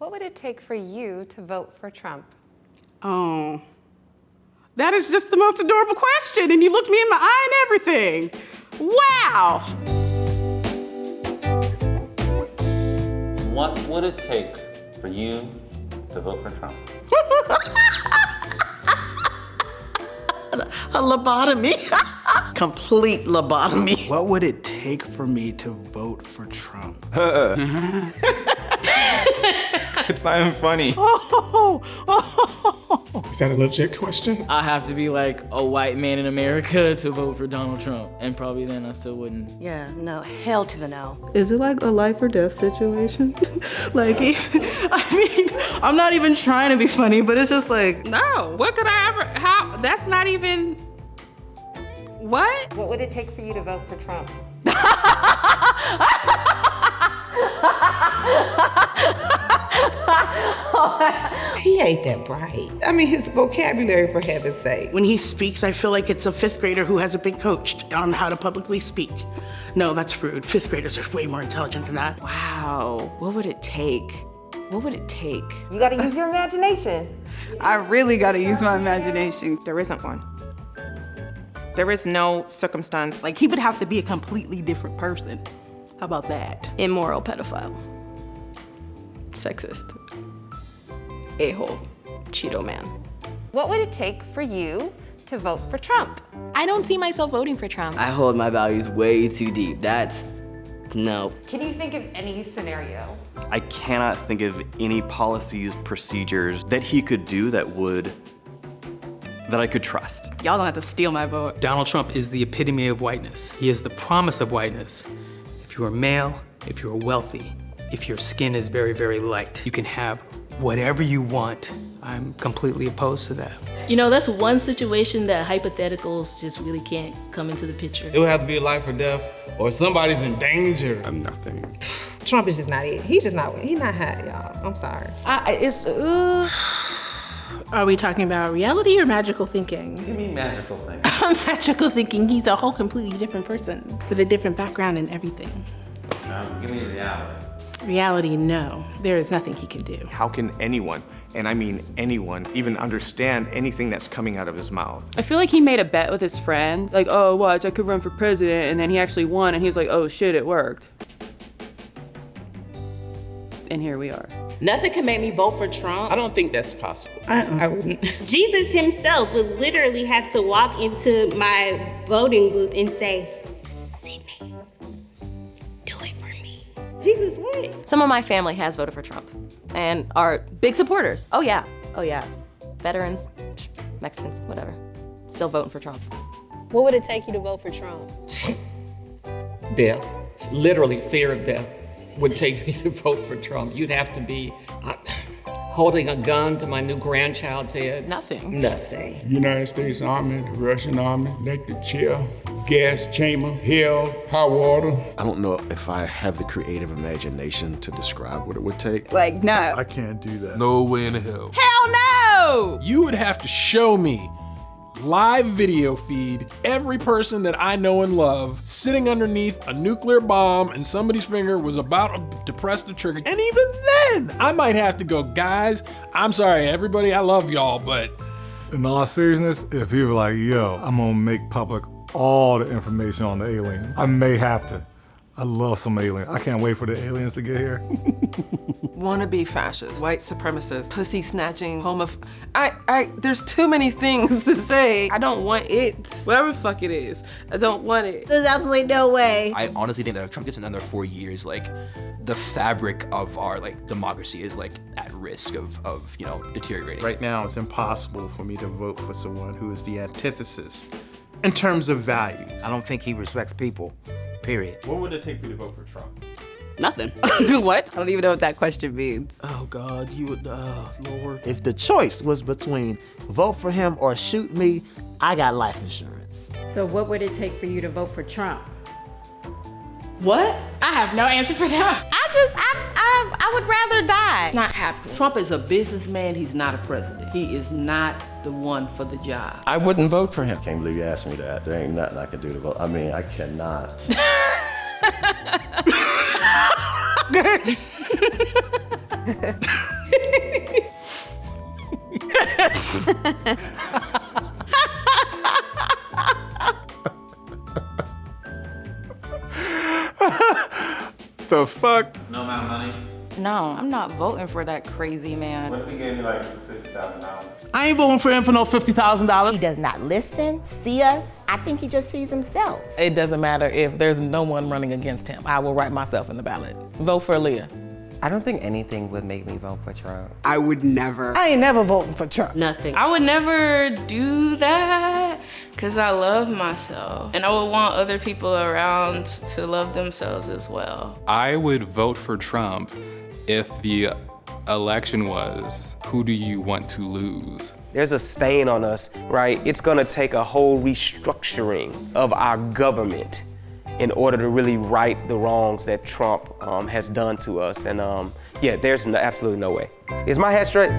What would it take for you to vote for Trump? Oh, that is just the most adorable question, and you looked me in my eye and everything. Wow. What would it take for you to vote for Trump? A lobotomy. Complete lobotomy. What would it take for me to vote for Trump? It's not even funny. Is that a legit question? I have to be like a white man in America to vote for Donald Trump, and probably then I still wouldn't. Yeah, no, hell to the no. Is it like a life or death situation? Like, I mean, I'm not even trying to be funny, but it's just like, No, what could I ever, how, that's not even, what? What would it take for you to vote for Trump? He ain't that bright. I mean, his vocabulary, for heaven's sake. when he speaks, I feel like it's a fifth grader who hasn't been coached on how to publicly speak. No, that's rude. Fifth graders are way more intelligent than that. Wow, what would it take? What would it take? You gotta use your imagination. I really gotta use my imagination. There isn't one. There is no circumstance. Like, he would have to be a completely different person. How about that? Immoral pedophile. Sexist. A-hole. Cheeto man. What would it take for you to vote for Trump? I don't see myself voting for Trump. I hold my values way too deep. That's, no. Can you think of any scenario? I cannot think of any policies, procedures that he could do that I could trust. Y'all gonna have to steal my vote. Donald Trump is the epitome of whiteness. He is the promise of whiteness. If you are male, if you are wealthy, if your skin is very, very light, you can have whatever you want. I'm completely opposed to that. You know, that's one situation that hypotheticals just really can't come into the picture. It would have to be life or death, or somebody's in danger. I'm nothing. Trump is just not it. He's not hot, y'all. I'm sorry. Are we talking about reality or magical thinking? What do you mean magical thing? Magical thinking, he's a whole completely different person with a different background and everything. Give me reality. Reality, no. There is nothing he can do. How can anyone, and I mean anyone, even understand anything that's coming out of his mouth? I feel like he made a bet with his friends. Like, oh, watch, I could run for president. And then he actually won, and he was like, oh shit, it worked. And here we are. Nothing can make me vote for Trump. I don't think that's possible. I wouldn't. Jesus himself would literally have to walk into my voting booth and say, Sydney, do it for me. Jesus what? Some of my family has voted for Trump and are big supporters. Oh yeah. Veterans, Mexicans, whatever. Still voting for Trump. What would it take you to vote for Trump? Death. Literally fear of death would take me to vote for Trump. You'd have to be holding a gun to my new grandchild's head. Nothing. Nothing. United States Army, the Russian Army, electric chair, gas chamber, hell, hot water. I don't know if I have the creative imagination to describe what it would take. Like, no. I can't do that. No way in hell. Hell no! You would have to show me live video feed every person that I know and love sitting underneath a nuclear bomb and somebody's finger was about to press the trigger. And even then, I might have to go, guys, I'm sorry, everybody, I love y'all, but... In all seriousness, if he were like, yo, I'm gonna make public all the information on the alien, I may have to. I love some aliens. I can't wait for the aliens to get here. Wannabe fascist, white supremacist, pussy snatching, there's too many things to say. I don't want it. Whatever the fuck it is, I don't want it. There's absolutely no way. I honestly think that if Trump gets another 4 years, like, the fabric of our, like, democracy is, like, at risk of deteriorating. Right now, it's impossible for me to vote for someone who is the antithesis in terms of values. I don't think he respects people, period. What would it take for you to vote for Trump? Nothing. What? I don't even know what that question means. Oh God, you would, Lord. If the choice was between vote for him or shoot me, I got life insurance. So what would it take for you to vote for Trump? What? I have no answer for that. I would rather die. Not happening. Trump is a businessman, he's not a president. He is not the one for the job. I wouldn't vote for him. Can't believe you asked me that. There ain't nothing I can do to vote. I mean, I cannot. The fuck? No amount of money? No, I'm not voting for that crazy man. What if we gave you like $50,000? I ain't voting for him for no $50,000. He does not listen, see us. I think he just sees himself. It doesn't matter if there's no one running against him. I will write myself in the ballot. Vote for Aaliyah. I don't think anything would make me vote for Trump. I would never. I ain't never voting for Trump. Nothing. I would never do that because I love myself. And I would want other people around to love themselves as well. I would vote for Trump if the election was, who do you want to lose? There's a stain on us, right? It's gonna take a whole restructuring of our government in order to really right the wrongs that Trump has done to us. And yeah, there's absolutely no way. Is my head straight?